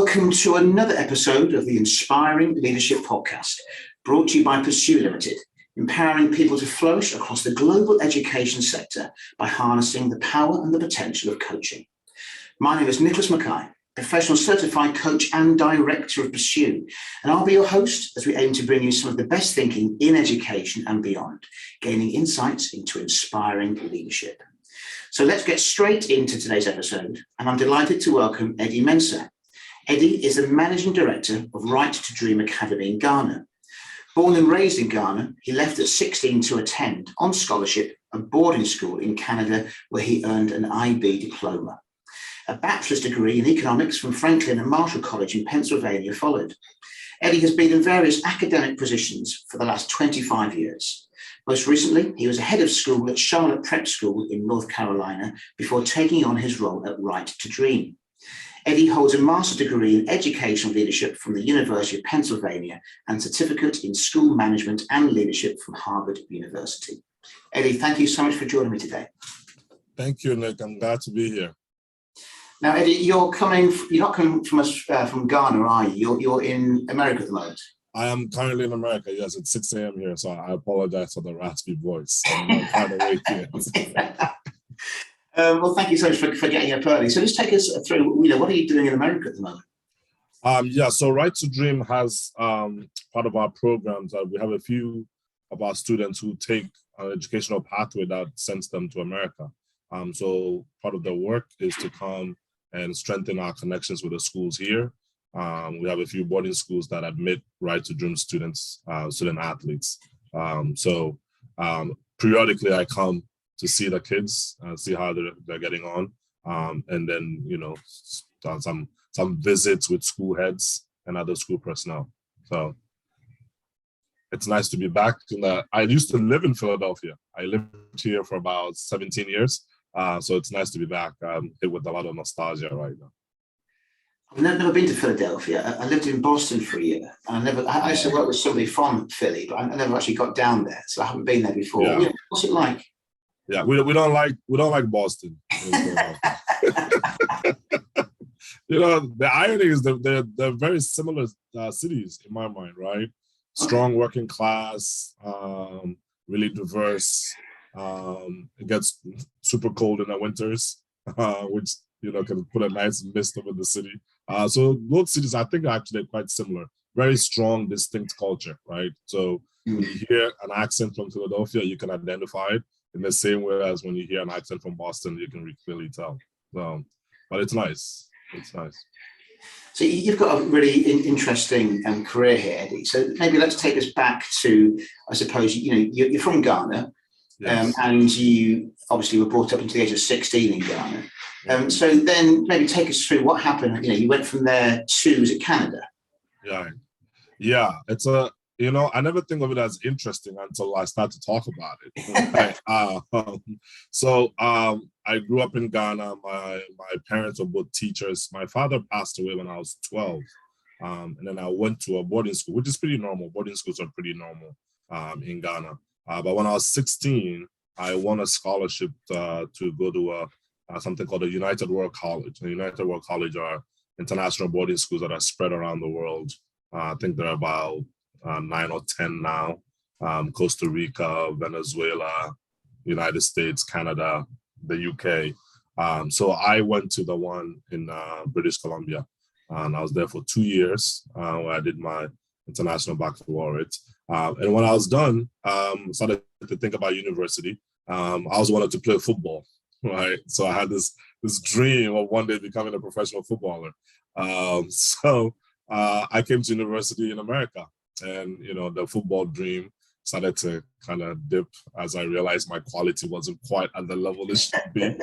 Welcome to another episode of the Inspiring Leadership Podcast, brought to you by Pursue Limited, empowering people to flourish across the global education sector by harnessing the power and the potential of coaching. My name is Nicholas Mackay, professional certified coach and director of Pursue, and I'll be your host as we aim to bring you some of the best thinking in education and beyond, gaining insights into inspiring leadership. So let's get straight into today's episode, and I'm delighted to welcome Eddie Mensah. Eddie is the Managing Director of Right to Dream Academy in Ghana. Born and raised in Ghana, he left at 16 to attend, on scholarship, a boarding school in Canada where he earned an IB diploma. A bachelor's degree in economics from Franklin and Marshall College in Pennsylvania followed. Eddie has been in various academic positions for the last 25 years. Most recently, he was a head of school at Charlotte Prep School in North Carolina before taking on his role at Right to Dream. Eddie holds a master's degree in educational leadership from the University of Pennsylvania and certificate in school management and leadership from Harvard University. Eddie, thank you so much for joining me today. Thank you, Nick. I'm glad to be here. Now, Eddie, you're not coming from us from Ghana, are you? You're in America at the moment. I am currently in America. Yes, it's 6 a.m. here, so I apologize for the raspy voice. I'm kind of awake here. Well, thank you so much for getting up early. So just take us through, what are you doing in America at the moment? So Right to Dream has part of our programs. We have a few of our students who take an educational pathway that sends them to America. So part of the work is to come and strengthen our connections with the schools here. We have a few boarding schools that admit Right to Dream students, student athletes. So periodically I come to see the kids, see how they're getting on, and then some visits with school heads and other school personnel. So it's nice to be back. I used to live in Philadelphia. I lived here for about 17 years, so it's nice to be back. Hit with a lot of nostalgia right now. I've never been to Philadelphia. I lived in Boston for a year. I used to work with somebody from Philly, but I never actually got down there, so I haven't been there before. Yeah. What's it like? Yeah, we don't like Boston. The irony is that they're very similar cities in my mind, right? Strong working class, really diverse. It gets super cold in the winters, which can put a nice mist over the city. So both cities, I think, are actually quite similar. Very strong, distinct culture, right? So when you hear an accent from Philadelphia, you can identify it in the same way as when you hear an accent from Boston, you can clearly tell. So, but it's nice. It's nice. So you've got a really interesting career here, Eddie. So maybe let's take us back to, I suppose, you're from Ghana, Yes. and you obviously were brought up until the age of 16 in Ghana. So then maybe take us through what happened. You went from there to, is it Canada? Yeah. It's I never think of it as interesting until I start to talk about it. Right? I grew up in Ghana. My parents were both teachers. My father passed away when I was 12. And then I went to a boarding school, which is pretty normal. Boarding schools are pretty normal in Ghana. But when I was 16, I won a scholarship to go to something called the United World College. The United World College are international boarding schools that are spread around the world. I think there are about 9 or 10 now. Costa Rica, Venezuela, United States, Canada, the UK. So I went to the one in British Columbia, and I was there for 2 years where I did my international baccalaureate. And when I was done, started to think about university. I also wanted to play football, right? So I had this dream of one day becoming a professional footballer. So I came to university in America. And, the football dream started to kind of dip as I realized my quality wasn't quite at the level it should be.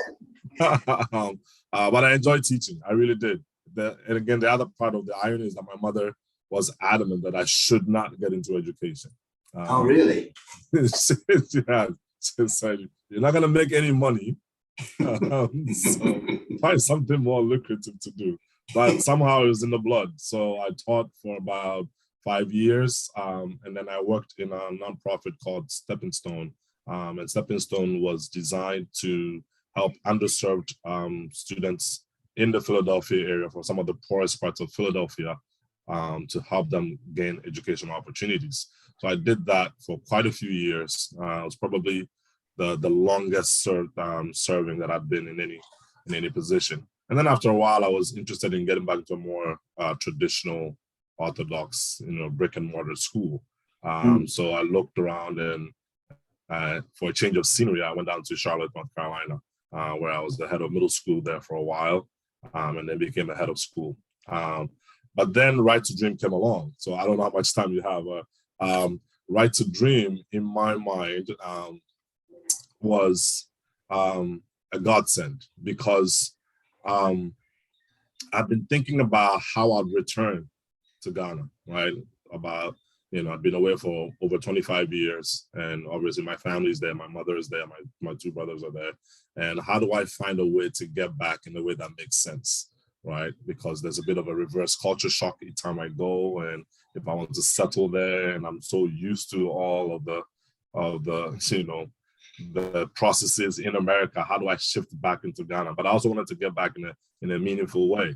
But I enjoyed teaching. I really did. And again, the other part of the irony is that my mother was adamant that I should not get into education. Oh, really? Yeah. She said, you're not going to make any money. So find something more lucrative to do. But somehow it was in the blood. So I taught for about 5 years. And then I worked in a nonprofit called Stepping Stone. And Stepping Stone was designed to help underserved students in the Philadelphia area, for some of the poorest parts of Philadelphia, to help them gain educational opportunities. So I did that for quite a few years. It was probably the longest serving that I've been in any position. And then after a while, I was interested in getting back to a more traditional Orthodox, brick and mortar school. So I looked around, and for a change of scenery, I went down to Charlotte, North Carolina, where I was the head of middle school there for a while, and then became a head of school. But then Right to Dream came along. So I don't know how much time you have. Right to Dream, in my mind, was a godsend, because I've been thinking about how I'd return to Ghana, right? I've been away for over 25 years, and obviously my family's there, my mother is there, my two brothers are there. And how do I find a way to get back in a way that makes sense, right? Because there's a bit of a reverse culture shock each time I go, and if I want to settle there, and I'm so used to all of the the processes in America, how do I shift back into Ghana? But I also wanted to get back in a meaningful way.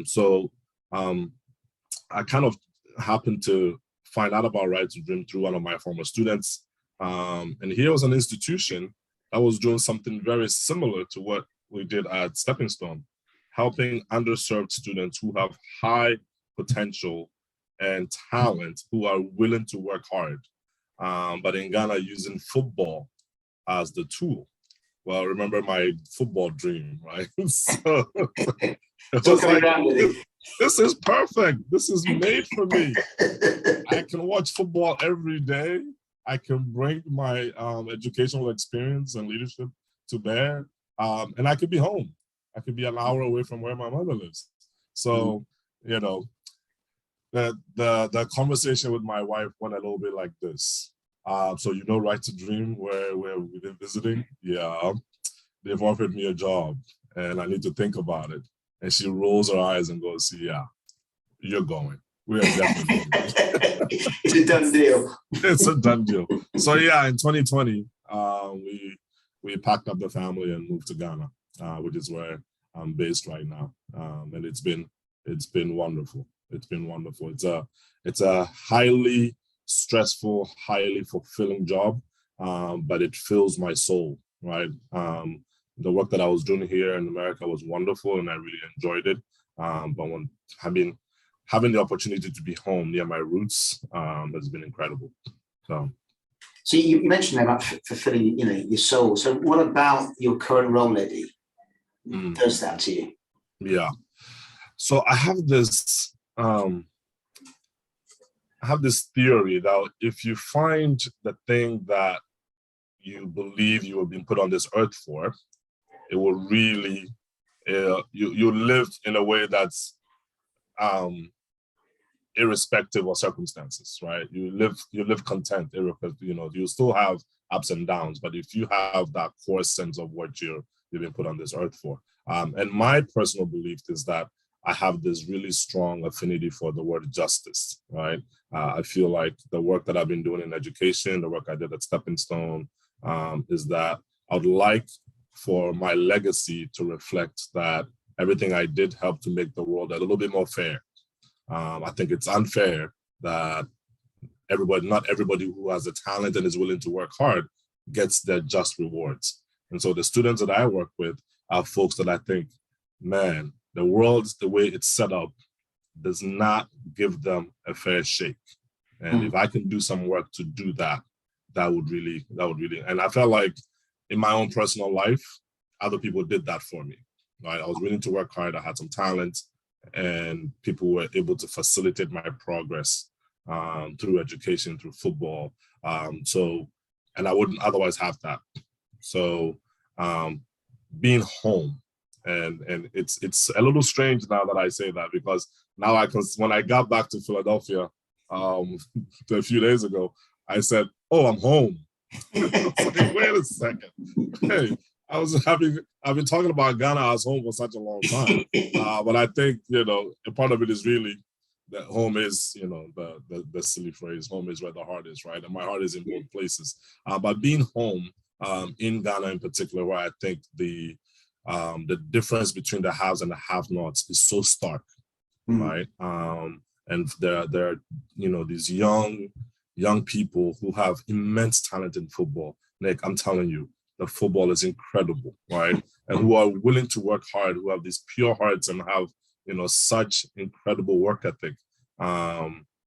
So I kind of happened to find out about Right to Dream through one of my former students. And here was an institution that was doing something very similar to what we did at Stepping Stone, helping underserved students who have high potential and talent, who are willing to work hard. But in Ghana, using football as the tool. Well, remember my football dream, right? So it was like, this is perfect. This is made for me. I can watch football every day. I can bring my educational experience and leadership to bear, and I could be home. I could be an hour away from where my mother lives. So, the conversation with my wife went a little bit like this. So Right to Dream, where we've been visiting? Yeah, they've offered me a job, and I need to think about it. And she rolls her eyes and goes, yeah, you're going. We are definitely going. It's a done deal. It's a done deal. So yeah, in 2020, we packed up the family and moved to Ghana, which is where I'm based right now. And it's been wonderful. It's been wonderful. It's a highly stressful, highly fulfilling job, but it fills my soul, right? The work that I was doing here in America was wonderful, and I really enjoyed it. But when having the opportunity to be home near my roots has been incredible. So you mentioned about fulfilling, your soul. So what about your current role, Eddie? Does that to you? Yeah. So I have this theory that if you find the thing that you believe you have been put on this earth for, it will really, you live in a way that's irrespective of circumstances, right? You live content, you still have ups and downs, but if you have that core sense of what you've been put on this earth for. And my personal belief is that I have this really strong affinity for the word justice, right? I feel like the work that I've been doing in education, the work I did at Stepping Stone, is that I would like for my legacy to reflect that everything I did helped to make the world a little bit more fair. I think it's unfair that not everybody who has the talent and is willing to work hard gets their just rewards. And so the students that I work with are folks that I think, man, the world, the way it's set up, does not give them a fair shake. And if I can do some work to do that, that would really, and I felt like in my own personal life, other people did that for me, right? I was willing to work hard, I had some talent, and people were able to facilitate my progress through education, through football. And I wouldn't otherwise have that. So being home, and it's a little strange now that I say that, because now when I got back to Philadelphia a few days ago, I said, oh, I'm home. Like, wait a second. Hey, I've been talking about Ghana as home for such a long time. But I think, a part of it is really that home is, the silly phrase, home is where the heart is, right? And my heart is in both places. But being home in Ghana in particular, where I think the the difference between the haves and the have-nots is so stark, right? And there are, these young people who have immense talent in football. Nick, I'm telling you, the football is incredible, right? And who are willing to work hard, who have these pure hearts and have, such incredible work ethic.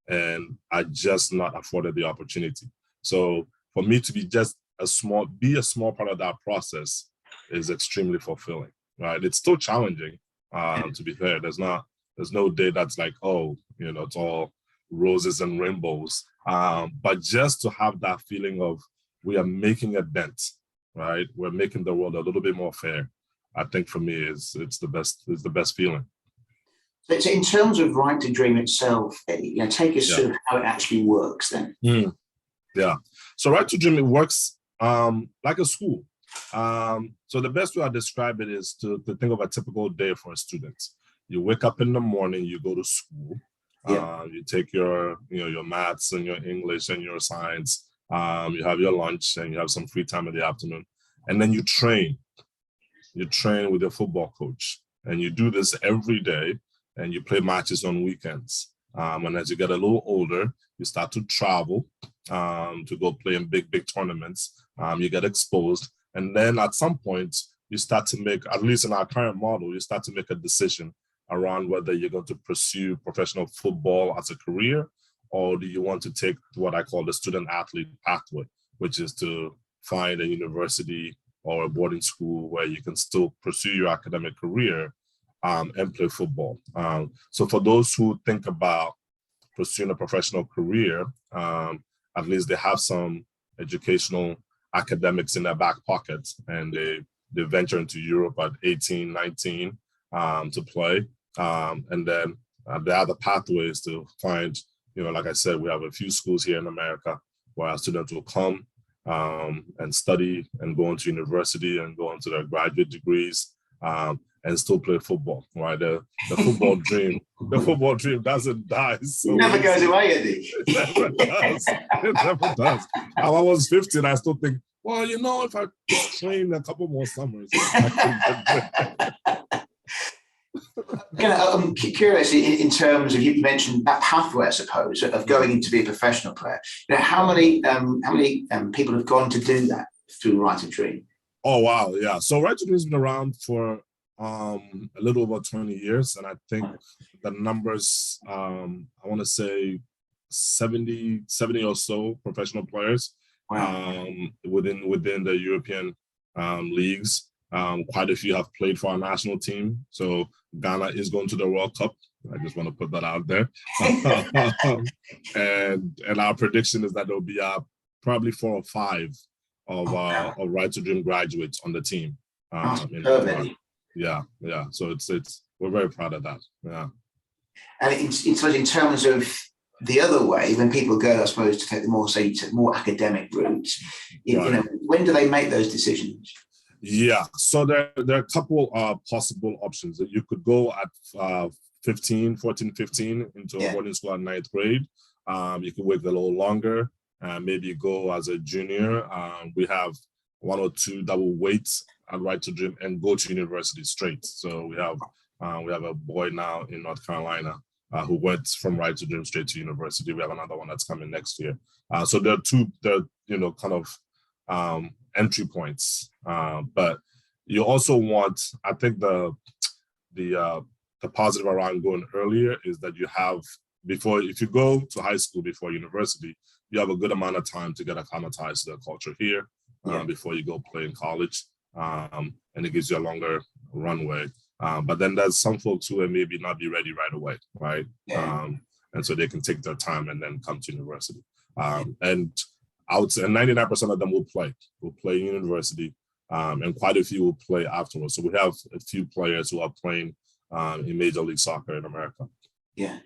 And are just not afforded the opportunity. So for me to be just a small part of that process is extremely fulfilling, right? It's still challenging, to be fair. There's no day that's like, oh, it's all roses and rainbows. But just to have that feeling of we are making a dent, right? We're making the world a little bit more fair. I think for me it's the best feeling. So in terms of Right to Dream itself, Eddie, take us through how it actually works then. Yeah. So Right to Dream, it works like a school. So the best way I describe it is to think of a typical day for a student. You wake up in the morning, you go to school, you take your maths and your English and your science, you have your lunch and you have some free time in the afternoon, and then you train. You train with your football coach, and you do this every day, and you play matches on weekends. And as you get a little older, you start to travel to go play in big tournaments. You get exposed. And then at some point, you start to make, at least in our current model, you start to make a decision around whether you're going to pursue professional football as a career, or do you want to take what I call the student athlete pathway, which is to find a university or a boarding school where you can still pursue your academic career and play football. So for those who think about pursuing a professional career, at least they have some educational academics in their back pocket, and they venture into Europe at 18, 19 to play. And then the other pathways to find, like I said, we have a few schools here in America where our students will come and study and go into university and go into their graduate degrees. And still play football, right? The football dream, doesn't die. So it never goes away, Eddie. It never does. It never does. I was 15, I still think, well, if I train a couple more summers, I'm curious in terms of, you mentioned that pathway, I suppose, of going to be a professional player. How many people have gone to do that through Right to Dream? Oh, wow. Yeah. So Right to Dream has been around for a little over 20 years. And I think the numbers, I want to say 70 or so professional players. Wow. Within the European leagues. Quite a few have played for our national team. So Ghana is going to the World Cup. I just want to put that out there. And our prediction is that there'll be probably 4 or 5 of Right to Dream graduates on the team. Yeah. So we're very proud of that. Yeah. And in terms of the other way, when people go, I suppose, to take the more academic route, when do they make those decisions? Yeah, so there are a couple possible options. You could go at 14, 15 into a boarding school at 9th grade. You could wait a little longer, maybe go as a junior. We have 1 or 2 that will wait at Right to Dream and go to university straight. So we have a boy now in North Carolina who went from Right to Dream straight to university. We have another one that's coming next year. So there are kind of entry points, but you also want, I think the positive around going earlier is that you have, if you go to high school before university, you have a good amount of time to get acclimatized to the culture here before you go play in college, and it gives you a longer runway. But then there's some folks who may maybe not be ready right away, right? And so they can take their time and then come to university. And I would say 99% of them will play in university, and quite a few will play afterwards. So we have a few players who are playing in Major League Soccer in America. Yeah.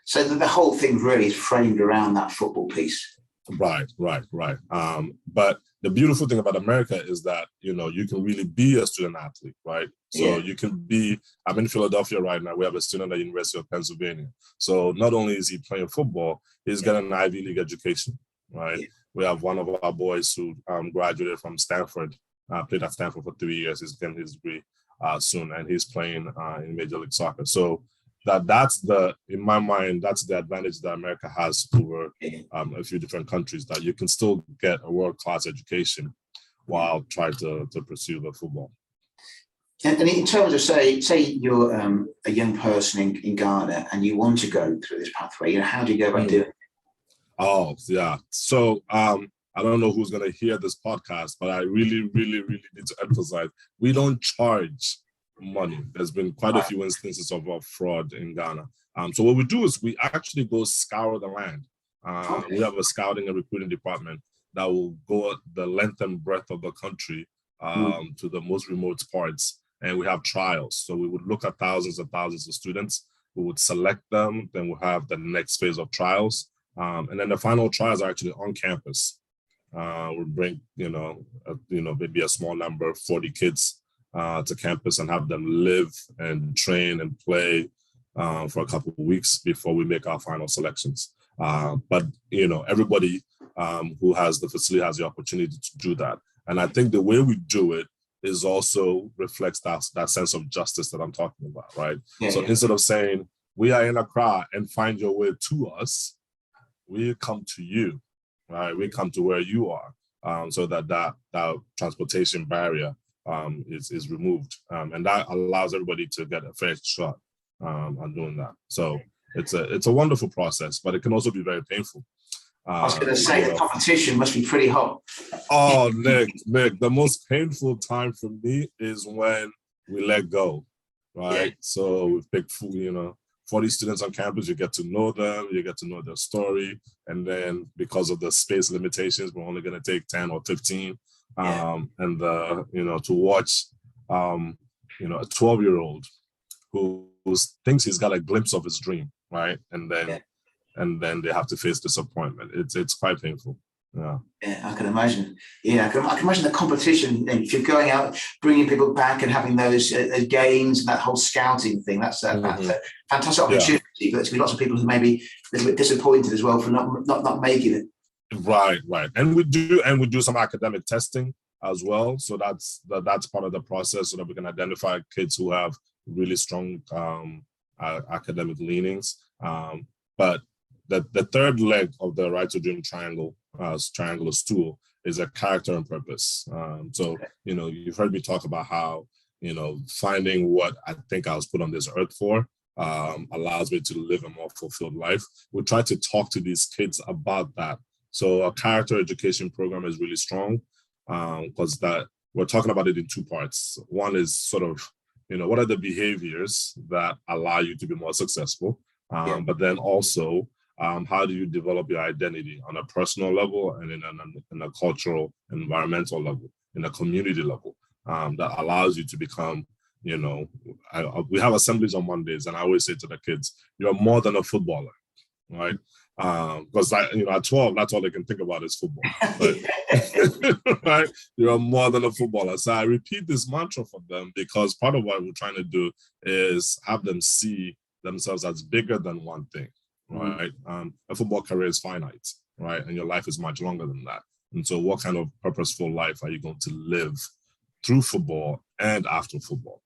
So the whole thing really is framed around that football piece. Right. But the beautiful thing about America is that, you can really be a student athlete, right? So you can be, I'm in Philadelphia right now. We have a student at the University of Pennsylvania. So not only is he playing football, he's got an Ivy League education, right? Yeah. We have one of our boys who graduated from Stanford, played at Stanford for 3 years. He's getting his degree. soon, and he's playing in Major League Soccer. So in my mind, that's the advantage that America has over a few different countries, that you can still get a world-class education while trying to pursue the football. And in terms of, say you're a young person in Ghana and you want to go through this pathway, how do you go about doing it? Oh, yeah. So I don't know who's going to hear this podcast, but I really, really, really need to emphasize, we don't charge money. There's been quite a few instances of fraud in Ghana. So what we do is we actually go scour the land. We have a scouting and recruiting department that will go the length and breadth of the country to the most remote parts. And we have trials. So we would look at thousands and thousands of students. We would select them. Then we'll have the next phase of trials. And then the final trials are actually on campus. We'll bring, maybe a small number, 40 kids to campus and have them live and train and play for a couple of weeks before we make our final selections. But everybody who has the facility has the opportunity to do that. And I think the way we do it is also reflects that sense of justice that I'm talking about, right? Instead of saying, we are in Accra and find your way to us, we come to you, right? We come to where you are, so that transportation barrier is removed. And that allows everybody to get a fair shot on doing that. So it's a wonderful process, but it can also be very painful. I was going to say the competition must be pretty hot. Oh, Nick, the most painful time for me is when we let go, right? Yeah. So we pick 40 students on campus, you get to know them, you get to know their story. And then because of the space limitations, we're only going to take 10 or 15. And to watch, a 12-year-old who thinks he's got a glimpse of his dream, right? And then they have to face disappointment. It's quite painful. Yeah, I can imagine. Yeah, I can imagine the competition. And if you're going out, bringing people back and having those games and that whole scouting thing, that's a fantastic opportunity. But there's going to be lots of people who may be a little bit disappointed as well for not making it. Right. And we do some academic testing as well. So that's part of the process, so that we can identify kids who have really strong academic leanings. But the third leg of the Right to Dream triangular stool is a character and purpose. You've heard me talk about how, finding what I think I was put on this earth for allows me to live a more fulfilled life. We try to talk to these kids about that. So a character education program is really strong because that we're talking about it in two parts. One is sort of, what are the behaviors that allow you to be more successful? But then also, how do you develop your identity on a personal level and in a cultural, environmental level, in a community level, that allows you to become, we have assemblies on Mondays, and I always say to the kids, you're more than a footballer, right? Because at 12, that's all they can think about is football. But, right? You're more than a footballer. So I repeat this mantra for them because part of what we're trying to do is have them see themselves as bigger than one thing, right? A football career is finite, right? And your life is much longer than that. And so what kind of purposeful life are you going to live through football and after football?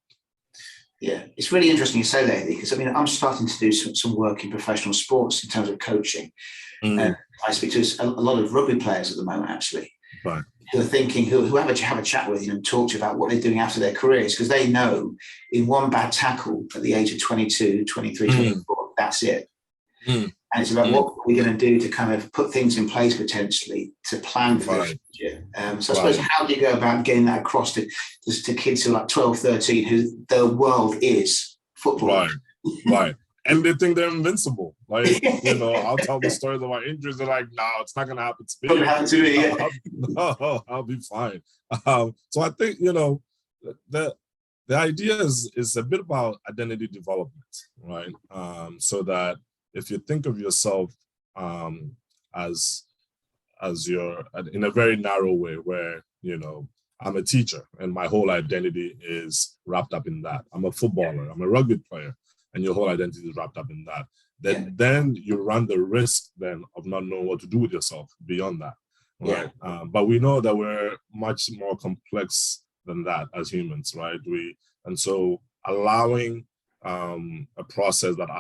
Yeah, it's really interesting you say that, because I'm starting to do some work in professional sports in terms of coaching. I speak to a lot of rugby players at the moment, actually, right, who are thinking, who have a chat with you and talk to you about what they're doing after their careers, because they know in one bad tackle at the age of 22, 23, 24, that's it. And it's about what we're going to do to kind of put things in place potentially to plan for the future. So I suppose, how do you go about getting that across to kids who are like 12, 13, who their world is football? Right. And they think they're invincible. Like, I'll tell the stories of my injuries. They're like, no, it's not going to happen to me. It's not going to happen to me. I'll be fine. So I think, the idea is a bit about identity development, right? So that if you think of yourself as you're in a very narrow way, where, I'm a teacher and my whole identity then wrapped up in that. I'm a footballer, I'm a rugby player, and your whole identity is wrapped up in that. Then you run the risk then of not knowing what to do with yourself beyond that, right? But we know that we're much more complex than that as humans, right? And so allowing a process that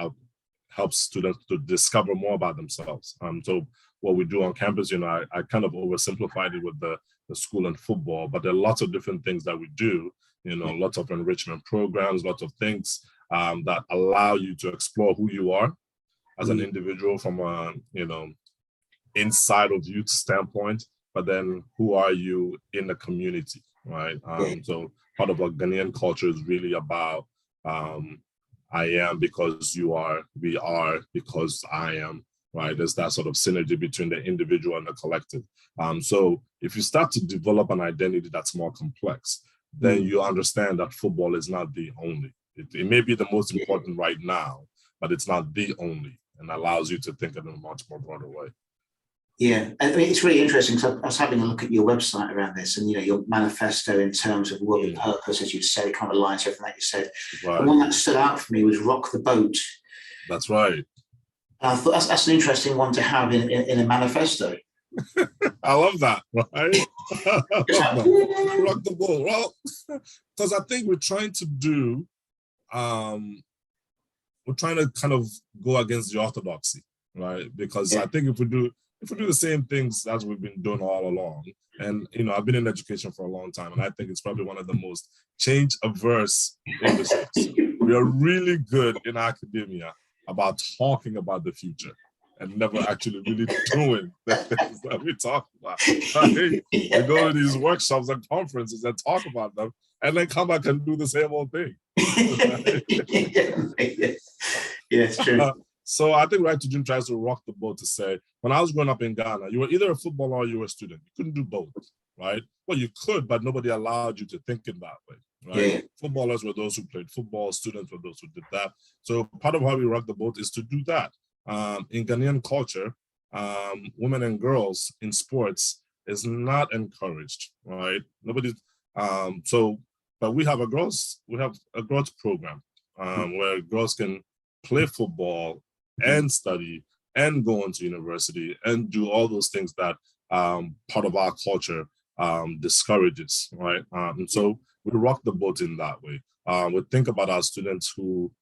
helps students to discover more about themselves. So what we do on campus, I kind of oversimplified it with the school and football, but there are lots of different things that we do, lots of enrichment programs, lots of things that allow you to explore who you are as an individual from a, inside of youth standpoint, but then who are you in the community, right? So part of what Ghanaian culture is really about, I am because you are, we are because I am, right? There's that sort of synergy between the individual and the collective. So if you start to develop an identity that's more complex, then you understand that football is not the only. It may be the most important right now, but it's not the only, and allows you to think in a much more broader way. Yeah, I mean, it's really interesting because I was having a look at your website around this, and your manifesto in terms of world purpose, as you said, it kind of aligns everything that you said. Right. The one that stood out for me was rock the boat. That's right. I thought that's an interesting one to have in a manifesto. I love that, right? Rock the boat. Well, because I think we're trying to do, we're trying to kind of go against the orthodoxy, right? Because I think if we do the same things as we've been doing all along, and I've been in education for a long time, and I think it's probably one of the most change-averse industries. We are really good in academia about talking about the future and never actually really doing the things that we talk about. Right? We go to these workshops and conferences and talk about them, and then come back and do the same old thing. Right? Yeah, it's true. So I think Right to Dream tries to rock the boat to say, when I was growing up in Ghana, you were either a footballer or you were a student. You couldn't do both, right? Well, you could, but nobody allowed you to think in that way, right? Yeah. Footballers were those who played football, students were those who did that. So part of how we rock the boat is to do that. In Ghanaian culture, women and girls in sports is not encouraged, right? Nobody's, but we have a girls program where girls can play football and study and go into university and do all those things that part of our culture discourages, right? And so we rock the boat in that way. We think about our students who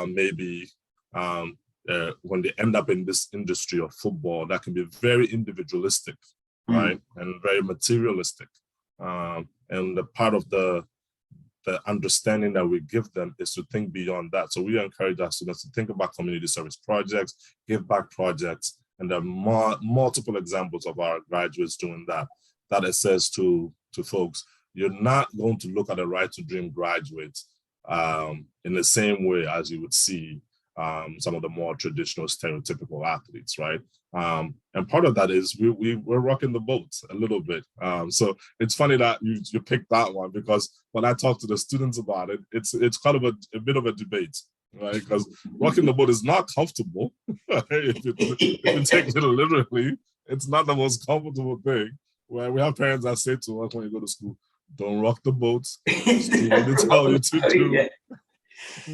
maybe when they end up in this industry of football, that can be very individualistic, right? And very materialistic. And the part of the understanding that we give them is to think beyond that. So we encourage our students to think about community service projects, give back projects, and there are multiple examples of our graduates doing that. That it says to folks, you're not going to look at a Right to Dream graduate in the same way as you would see some of the more traditional stereotypical athletes, right? And part of that is we're rocking the boat a little bit. So it's funny that you picked that one, because when I talk to the students about it, it's kind of a bit of a debate, right? Because rocking the boat is not comfortable. If you take it literally, it's not the most comfortable thing. Where we have parents that say to us when you go to school, don't rock the boat. School will tell you to do. Yeah.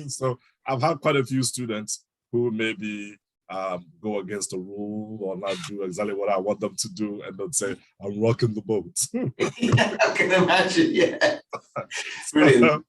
So I've had quite a few students who maybe go against the rule or not do exactly what I want them to do, and they'll say, I'm rocking the boat. Yeah, I can imagine, yeah. Brilliant.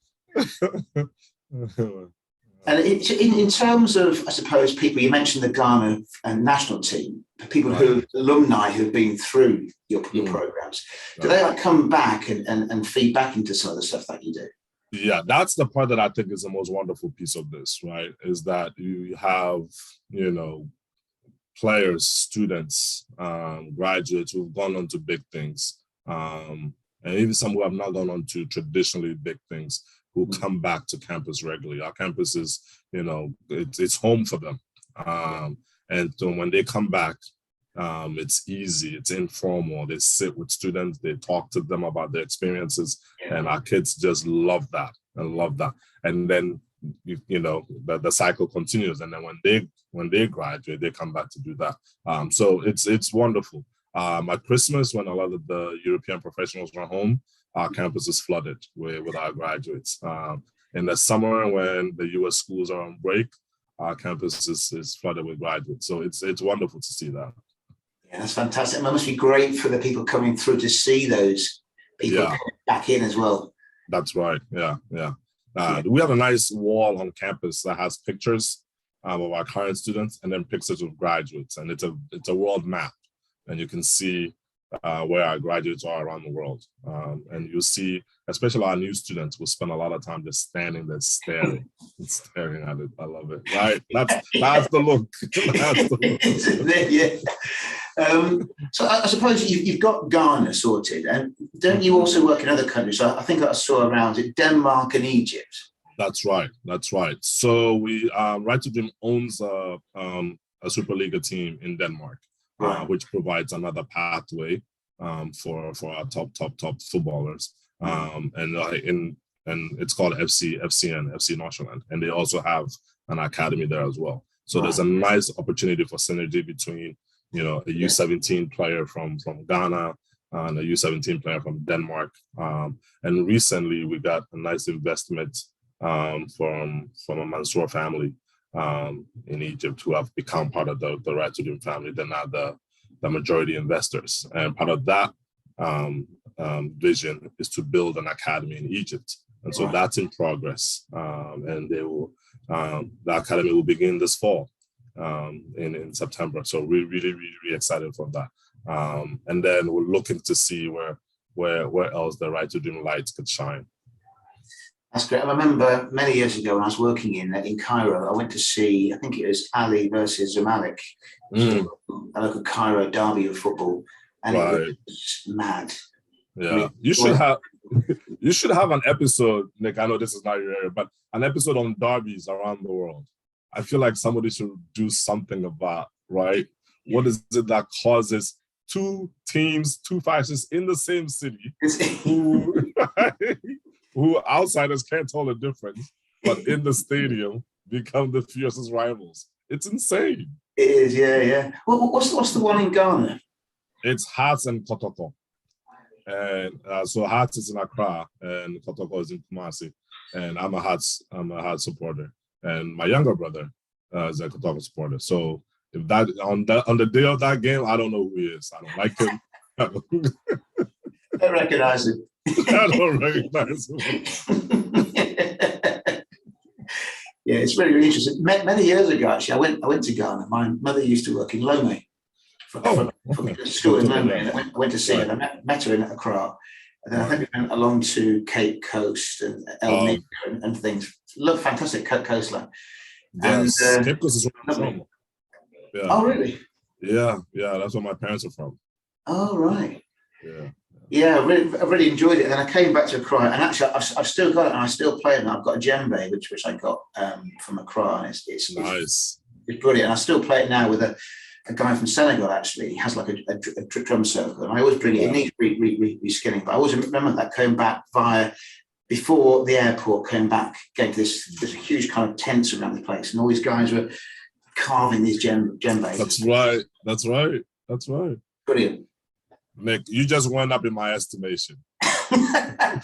And in terms of, I suppose, people, you mentioned the Ghana national team, people alumni who've been through your programs. Do they come back and feed back into some of the stuff that you do? Yeah, that's the part that I think is the most wonderful piece of this, right? Is that you have, players, students, graduates who've gone on to big things, and even some who have not gone on to traditionally big things, who come back to campus regularly. Our campus is, it's home for them. And so when they come back, it's easy, it's informal. They sit with students, they talk to them about their experiences, and our kids just love that and love that. And then, the cycle continues. And then when they graduate, they come back to do that. So it's wonderful. At Christmas, when a lot of the European professionals are home, our campus is flooded with our graduates. In the summer, when the US schools are on break, our campus is flooded with graduates. So it's wonderful to see that. Yeah, that's fantastic. It must be great for the people coming through to see those people back in as well. That's right. Yeah. We have a nice wall on campus that has pictures of our current students and then pictures of graduates, and it's a world map, and you can see where our graduates are around the world. And you'll see, especially our new students, will spend a lot of time just standing there staring and staring at it. I love it. Right? That's the look. That's the look. Yeah. So I suppose you've got Ghana sorted, and don't you also work in other countries? So I think I saw around it Denmark and Egypt. That's right. So we Right to Dream owns a Superliga team in Denmark, right, which provides another pathway for our top footballers. And it's called FC Northland, and they also have an academy there as well. So there's a nice opportunity for synergy between, a U17 player from Ghana and a U17 player from Denmark. And recently we got a nice investment from a Mensah family in Egypt, who have become part of the Right to Dream family. They're now the majority investors. And part of that vision is to build an academy in Egypt. And so that's in progress. And the academy will begin this fall in September. So we're really excited for that. And then we're looking to see where else the Right to Dream lights could shine. That's great. I remember many years ago when I was working in Cairo, I went to see, I think it was Ali versus Zamalek, a local Cairo derby of football, and it was mad. Yeah, I mean, you should have an episode, Nick. I know this is not your area, but an episode on derbies around the world. I feel like somebody should do something about, right? What is it that causes two teams, two factions in the same city who outsiders can't tell the difference, but in the stadium become the fiercest rivals? It's insane. It is, yeah. What's the one in Ghana? It's Hearts and Kotoko. And so Hearts is in Accra and Kotoko is in Kumasi. And I'm a Hearts supporter. And my younger brother is a Kotoko supporter. So if that on the day of that game, I don't know who he is. I don't like him. I don't recognize him. I don't recognize him. Yeah, it's really interesting. Many years ago, actually, I went to Ghana. My mother used to work in Lomé from school in Lomé, and I went to see her. I met her in Accra, and then I think we went along to Cape Coast and El Nido and things. Fantastic coastline. Yes, and, Cape Coast is where I'm from. Yeah. Oh, really? Yeah, that's where my parents are from. Oh, right. Yeah. Yeah, I really enjoyed it. And then I came back to Accra, and actually, I've still got it, and I still play it. And I've got a djembe, which I got from Accra, and it's nice. It's brilliant. And I still play it now with a guy from Senegal. Actually, he has like a drum circle, and I always bring it. It needs reskinning, but I always remember that coming back before the airport, going to this huge kind of tents around the place, and all these guys were carving these djembes. That's right. Brilliant. Nick, you just went up in my estimation. That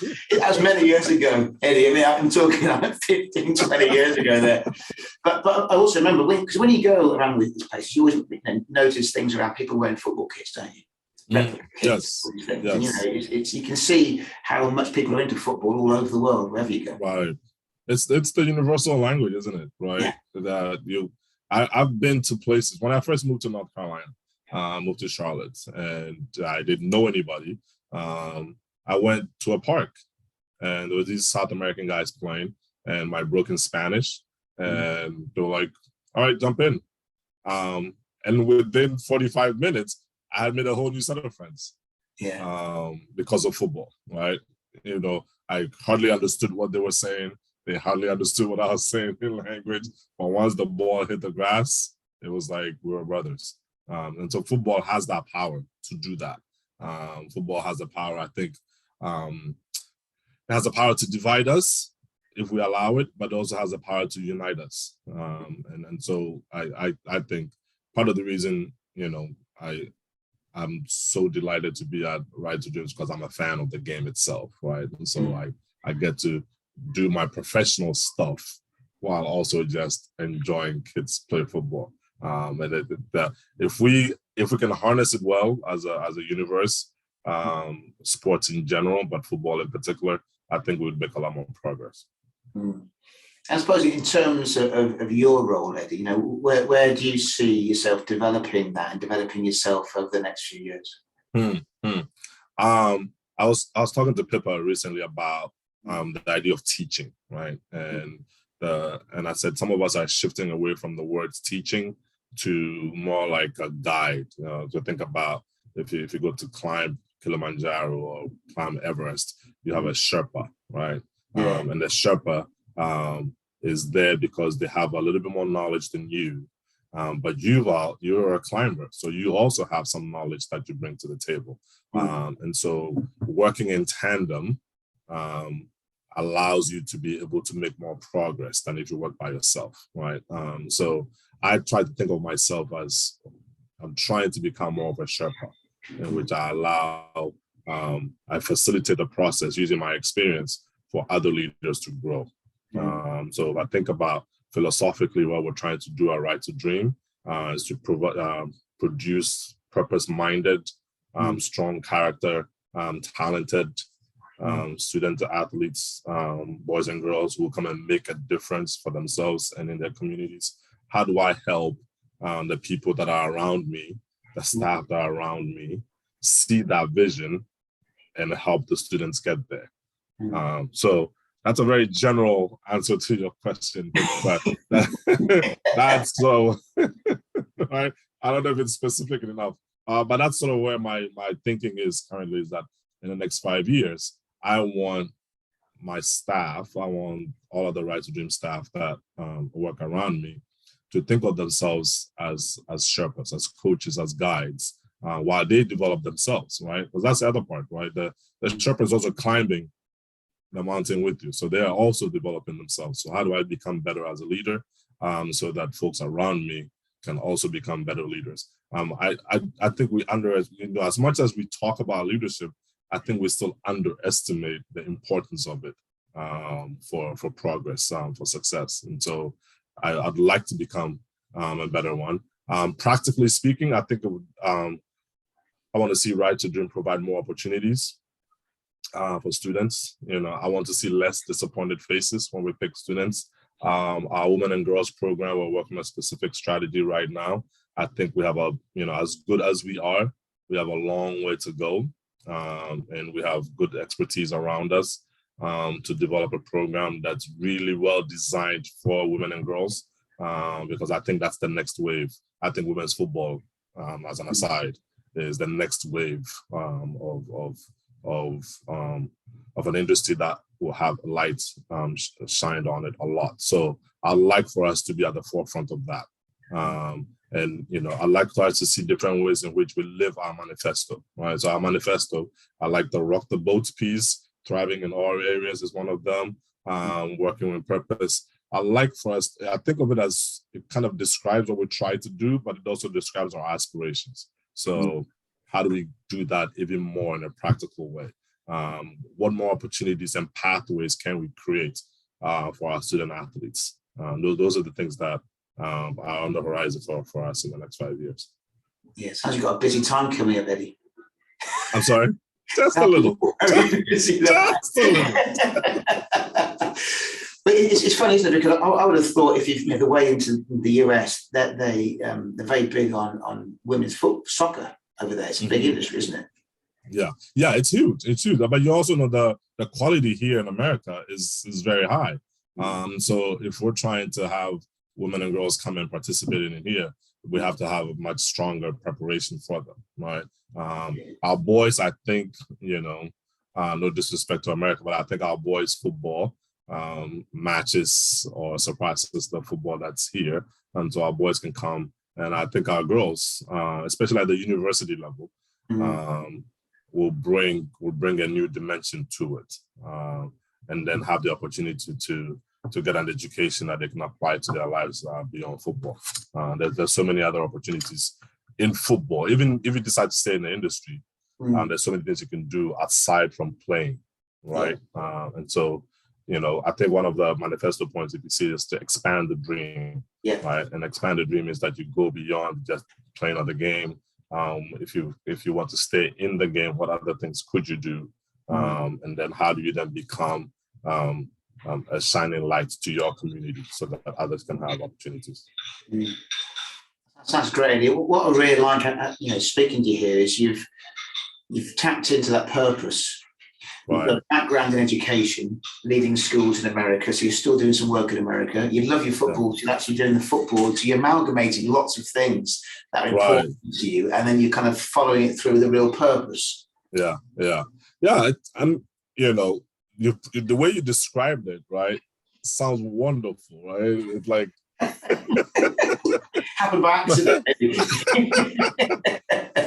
was many years ago, Eddie. I mean, I'm talking like 15, 20 years ago there. But I also remember, because when you go around with these places, you always notice things around people wearing football kits, don't you? Yes. And, you can see how much people are into football all over the world, wherever you go. Right. It's the universal language, isn't it? Right. Yeah. I've been to places. When I first moved to North Carolina, I moved to Charlotte, and I didn't know anybody. I went to a park, and there were these South American guys playing, and my broken Spanish, and they were like, "All right, jump in." And within 45 minutes, I had made a whole new set of friends. Yeah. Because of football, right? I hardly understood what they were saying. They hardly understood what I was saying in language. But once the ball hit the grass, it was like we were brothers. And so football has that power to do that. Football has the power, I think, it has the power to divide us if we allow it, but also has the power to unite us. And so I think part of the reason, I'm so delighted to be at Right to Dream because I'm a fan of the game itself, right? And so I get to do my professional stuff while also just enjoying kids play football. And if we can harness it well as a universe, sports in general, but football in particular, I think we would make a lot more progress. Mm. I suppose in terms of your role, Eddie, where do you see yourself developing that and developing yourself over the next few years? I was talking to Pippa recently about the idea of teaching, right? And I said some of us are shifting away from the words teaching to more like a guide. To think about if you go to climb Kilimanjaro or climb Everest, you have a Sherpa, right? Yeah. And the Sherpa is there because they have a little bit more knowledge than you. But you're a climber, so you also have some knowledge that you bring to the table. And so working in tandem allows you to be able to make more progress than if you work by yourself, right? So I try to think of myself as I'm trying to become more of a Sherpa, in which I facilitate the process using my experience for other leaders to grow. So if I think about philosophically what we're trying to do at Right to Dream is to produce purpose-minded, strong character, talented student athletes, boys and girls who will come and make a difference for themselves and in their communities. How do I help the people that are around me, the staff that are around me, see that vision and help the students get there? So that's a very general answer to your question, but that's so, right? I don't know if it's specific enough, but that's sort of where my thinking is currently, is that in the next 5 years, I want my staff, I want all of the Right to Dream staff that work around me to think of themselves as Sherpas, as coaches, as guides, while they develop themselves, right? Because that's the other part, right? The Sherpa is also climbing the mountain with you. So they are also developing themselves. So how do I become better as a leader so that folks around me can also become better leaders? I think we as much as we talk about leadership, I think we still underestimate the importance of it for progress, for success. And so I'd like to become a better one. Practically speaking, I think I want to see Right to Dream provide more opportunities for students. I want to see less disappointed faces when we pick students. Our Women and Girls program, we're working on a specific strategy right now. I think we have as good as we are, we have a long way to go. And we have good expertise around us to develop a program that's really well designed for women and girls, because I think that's the next wave. I think women's football, as an aside, is the next wave of an industry that will have light shined on it a lot. So I'd like for us to be at the forefront of that. And I'd like for us to see different ways in which we live our manifesto, right? So our manifesto, I like the rock the boat piece, thriving in all areas is one of them, working with purpose. I think of it as it kind of describes what we try to do, but it also describes our aspirations. So how do we do that even more in a practical way? What more opportunities and pathways can we create for our student athletes? Those are the things that are on the horizon for us in the next 5 years. Yes, has you got a busy time coming up, Eddie? I'm sorry? Just a little. Just a little. But it's funny, isn't it? Because I would have thought if the way into the US that they're very big on women's soccer over there. It's a big industry, isn't it? Yeah, it's huge. It's huge. But you also know the quality here in America is very high. So if we're trying to have women and girls come and participate in here, we have to have a much stronger preparation for them, right? Our boys, I think, no disrespect to America, but I think our boys football matches or surpasses the football that's here. And so our boys can come. And I think our girls, especially at the university level, will bring a new dimension to it, and then have the opportunity to get an education that they can apply to their lives beyond football. There's so many other opportunities in football. Even if you decide to stay in the industry, there's so many things you can do aside from playing, right? And so, I think one of the manifesto points, if you see, is to expand the dream, right? And expand the dream is that you go beyond just playing on the game. If you want to stay in the game, what other things could you do? And then how do you then become a shining light to your community so that others can have opportunities. Mm. Sounds great. What I really like, speaking to you here is you've tapped into that purpose. You've got a background in education, leading schools in America, so you're still doing some work in America. You love your football, so you're actually doing the football, so you're amalgamating lots of things that are important to you, and then you're kind of following it through with a real purpose. Yeah. And the way you described it, right, sounds wonderful, right? It's like happened by accident.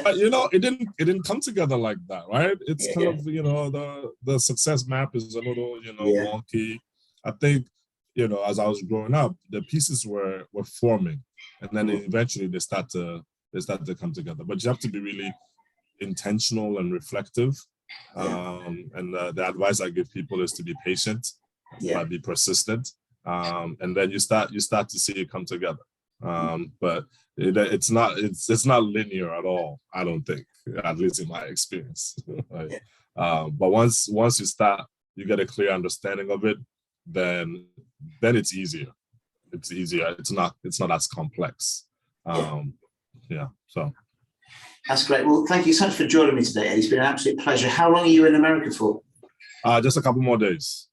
But, it didn't come together like that, right? It's kind of, the success map is a little, wonky. I think, as I was growing up, the pieces were forming, and then eventually they start to come together. But you have to be really intentional and reflective. And the advice I give people is to be patient, be persistent, and then you start to see it come together. But it's not linear at all, I don't think, at least in my experience. Right? But once you start, you get a clear understanding of it, then it's easier. It's easier. It's not as complex. So that's great. Well, thank you so much for joining me today, Eddie. It's been an absolute pleasure. How long are you in America for? Just a couple more days.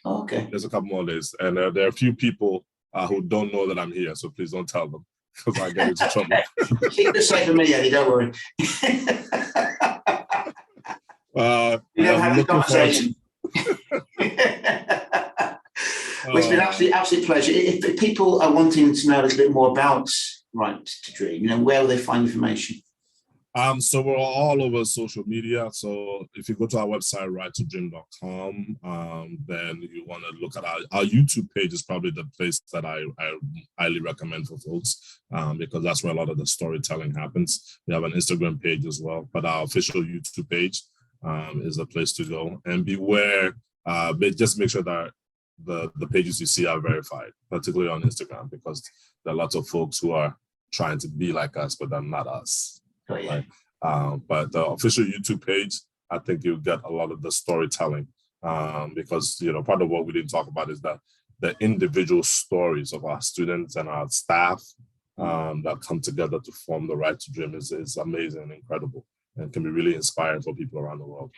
Oh, okay. Just a couple more days, and there are a few people who don't know that I'm here, so please don't tell them, because I get into trouble. Keep this safe for me, Eddie, don't worry. You never have a conversation. Well, it's been an absolute pleasure. If people are wanting to know a little bit more about Right to Dream, where will they find information? So we're all over social media. So if you go to our website, righttodream.com, then you want to look at our YouTube page is probably the place that I highly recommend for folks, because that's where a lot of the storytelling happens. We have an Instagram page as well, but our official YouTube page is the place to go. And beware, just make sure that the pages you see are verified, particularly on Instagram, because there are lots of folks who are trying to be like us, but they're not us. Right. But the official YouTube page, I think you'll get a lot of the storytelling, because part of what we didn't talk about is that the individual stories of our students and our staff that come together to form the Right to Dream is amazing and incredible, and can be really inspiring for people around the world.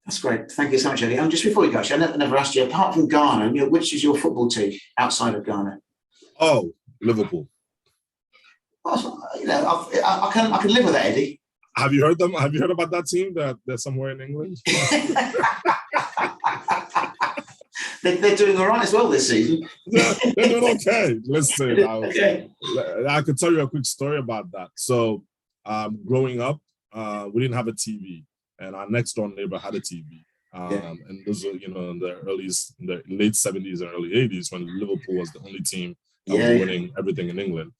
That's great. Thank you so much, Eddie. And just before you go, actually, I never asked you, apart from Ghana, which is your football team outside of Ghana? Oh, Liverpool. I can live with that, Eddie. Have you heard them? Have you heard about that team that they're somewhere in England? They're doing all right as well this season. Yeah, they're doing okay. Listen, I could tell you a quick story about that. So, growing up, we didn't have a TV, and our next door neighbor had a TV. And those were, in the late 70s and early 80s, when Liverpool was the only team that was winning everything in England.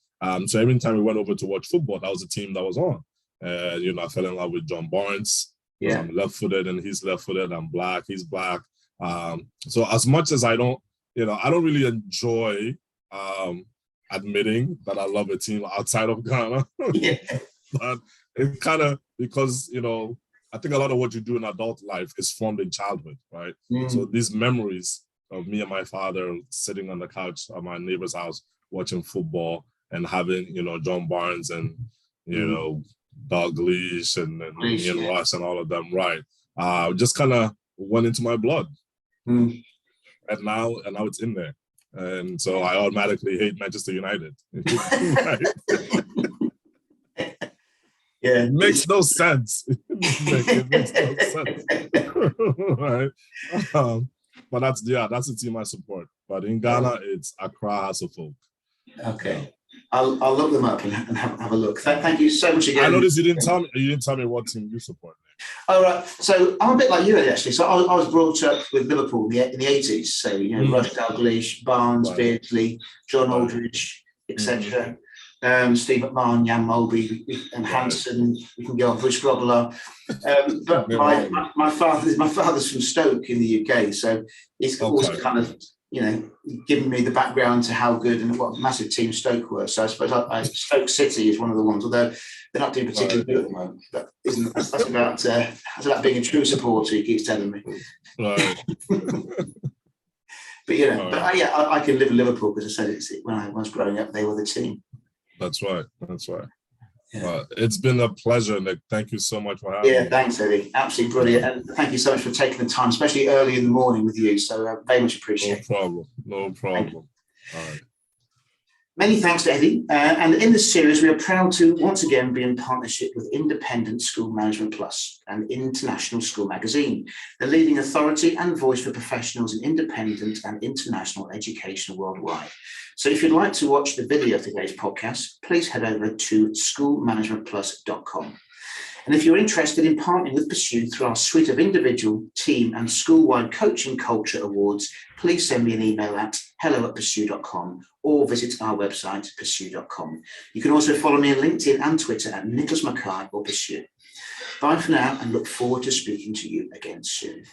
So every time we went over to watch football, that was the team that was on. I fell in love with John Barnes. I'm left-footed and he's left-footed. I'm black, he's black. So as much as I don't really enjoy admitting that I love a team outside of Ghana, but it's kind of because, I think a lot of what you do in adult life is formed in childhood, right? So these memories of me and my father sitting on the couch at my neighbor's house watching football, and having, John Barnes and, Dalglish and Ian Ross and all of them, right? Just kind of went into my blood. And now it's in there. And so I automatically hate Manchester United. Right? Yeah. It makes no sense. It makes no sense. Right? But that's the team I support. But in Ghana, it's Accra House of Folk. Okay. I'll look them up and have a look. Thank you so much again. I noticed you didn't tell me what team you support. Oh, right. So I'm a bit like you, actually. So I was brought up with Liverpool in the 80s. So, Rush Dalglish, Barnes, Beardsley, John Aldridge, etc. Steve McMahon, Jan Mulby, and Hanson. We can go on, Bruce Grobbelaar. But my father's from Stoke in the UK. So it's also kind of, giving me the background to how good and what a massive team Stoke were. So I suppose Stoke City is one of the ones, although they're not doing particularly good at the moment. But that's about being a true supporter, he keeps telling me. Right. But I can live in Liverpool because I said when I was growing up, they were the team. That's right. That's right. Yeah. It's been a pleasure, Nick. Thank you so much for having me. Yeah, thanks, Eddie. Absolutely brilliant. And thank you so much for taking the time, especially early in the morning with you. So very much appreciate it. No problem. No problem. All right. Many thanks to Eddie. And in this series, we are proud to once again be in partnership with Independent School Management Plus and International School Magazine, the leading authority and voice for professionals in independent and international education worldwide. So if you'd like to watch the video of today's podcast, please head over to schoolmanagementplus.com. And if you're interested in partnering with Pursue through our suite of individual, team and school-wide coaching culture awards, please send me an email at hello@pursue.com or visit our website, pursue.com. You can also follow me on LinkedIn and Twitter at Nicholas Mackay or Pursue. Bye for now and look forward to speaking to you again soon.